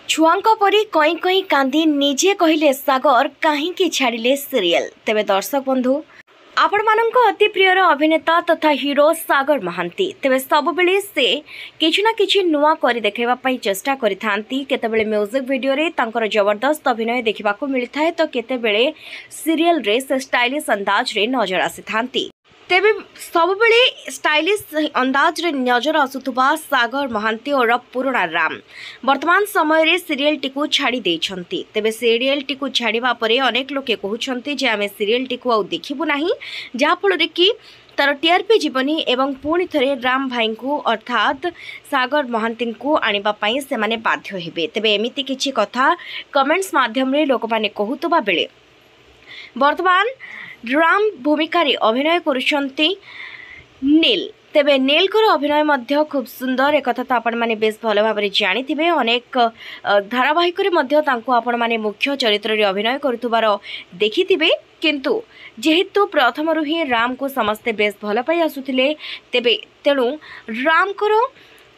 छुआंक परी कई कई कांदी निजे कहले सागर कहीं छाड़िले सीरियल। तेबे दर्शक बंधु आपण मानक अति प्रियर अभिनेता तथा हीरो सागर महांती तेबे सबुबले से किछु ना किछि नुआ करी देखाइबा पई चेष्टा करिथांती। केतेबेले म्यूजिक वीडियो रे तांकर जबरदस्त अभिनय देखिबाकू मिलिथाय तो केतेबेले सीरियल रे से स्टाइलिश अंदाज रे नजर आसीथांती। तेबे सबुबले स्टाइलिश अंदाज रे नजर आसुथुबा सागर महांती और पुराणा राम वर्तमान समय रे सीरियल टिकु छाड़ी देइछंती। तेबे सीरियल टिकु छाड़ीबा परे अनेक लोके कहउछंती जे आमे सीरियल टिकु आ देखिबु नाही, जा फल रे कि तार टीआरपी जीवनी एवं पुणी थरे राम भाई को अर्थात सागर महांती को आनिबा पई से माने बाध्य हेबे। तेबे एमिति किछि कथा कमेंट्स माध्यम रे लोक माने कहउतबा बेले वर्तमान राम भूमिका अभिनय करुछंती नील। तेबे नील को अभिनय मध्य खूब सुंदर एक कथा तो आपण माने बेस भल भाव जानिथिबे। अनेक धारावाहिक रे मध्य तांको आपण माने मुख्य चरित्र रे अभिनय करुथुबार देखिथिबे, किंतु जेहेतु प्रथम रु ही राम को समस्ते बेस भल पाई आसुथिले तेबे तेणु राम को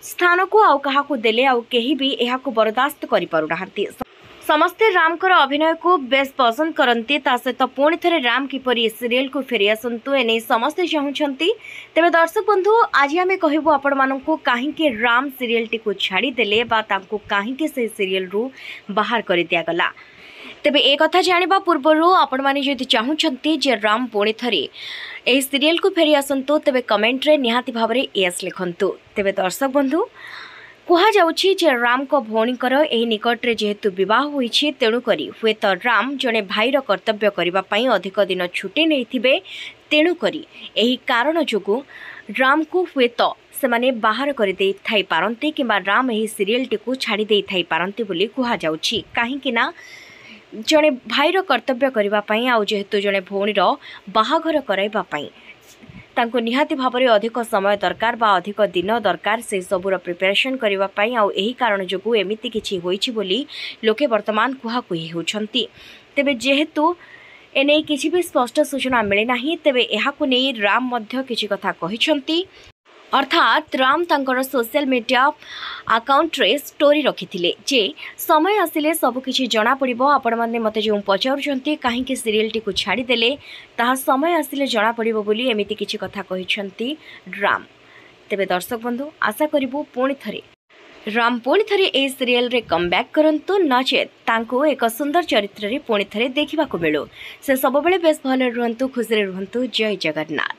स्थान को आउ कहा को देले आउ केही भी एहा को बर्दाश्त करि पारु नाहंती। समस्ते राम को अभिनय को बेस पसंद करती। सहित पुणी थे राम किपरि सीरियल को फेरी आसतु एने समस्ते चाहूँगी। तेरे दर्शक बंधु आज आम कहूँ आपण मानक कहीं राम सीरियल टी छाड़ी देले बा तांको कहीं से सीरियल रु बाहर कर दिगला। तेबे एक कथा जानिबा पूर्व आपण माने जदि चाहूँगी जे राम पुणी थे यह सीरियल को फेरी आसतु तेबे कमेंट रे निहाती भाव में यस लिखंतु। तेबे दर्शक बंधु कह जाउछि जे राम को भौणीकर एही निकट रे जेहेतु विवाह होईछि तेणु करी हुए तो राम जने भाईर कर्तव्य करिबा पई अधिक दिन छुट्टी नैथिबे। तेणु करी एही कारण जोगु राम को हुए तो से माने बाहर कर दे थाई पारंती किंबा राम एही सीरियल टिकु छाड़ी दे थाई पारंती बोली कह जाउछि। काहे कि ना जने भाईर कर्तव्य करिबा पई आ जेहेतु जने भौणीर बाहाघर कराइबा पई तांको निहाती भाव में अधिक समय दरकार बा अधिक दिन दरकार से सबूर प्रिपरेशन करबा पई आ एही कारण जोगु एमिति किछि होईछि बोली लोके वर्तमान कुहाकुही होउछंती। तेबे जेहेतु एने किछि भी स्पष्ट सूचना मिले नाही तेबे एहाकु नै राम मध्य किछि कथा कहिछंती। अर्थात राम तांकर सोशल मीडिया अकाउंट रे स्टोरी रखिथिले जे समय आसिले सब किछि जना पड़िबो। आपण माने मते जो पचारुछंती काहे सीरियल टी को छाड़ी देले ताहा समय आसिले जना पड़िबो बोली एमिति किछि कथा कहिछंती राम। तेबे दर्शक बंधु आशा करिबो पुणी थरे राम पुणी थरे ए सीरियल रे कमबैक करंतु नचेत तांको एक सुंदर चरित्र रे पुणी थरे देखिबा को मिलो। से सब बेले बेस भले रुहंतु खुशी रे रुहंतु। जय जगन्नाथ।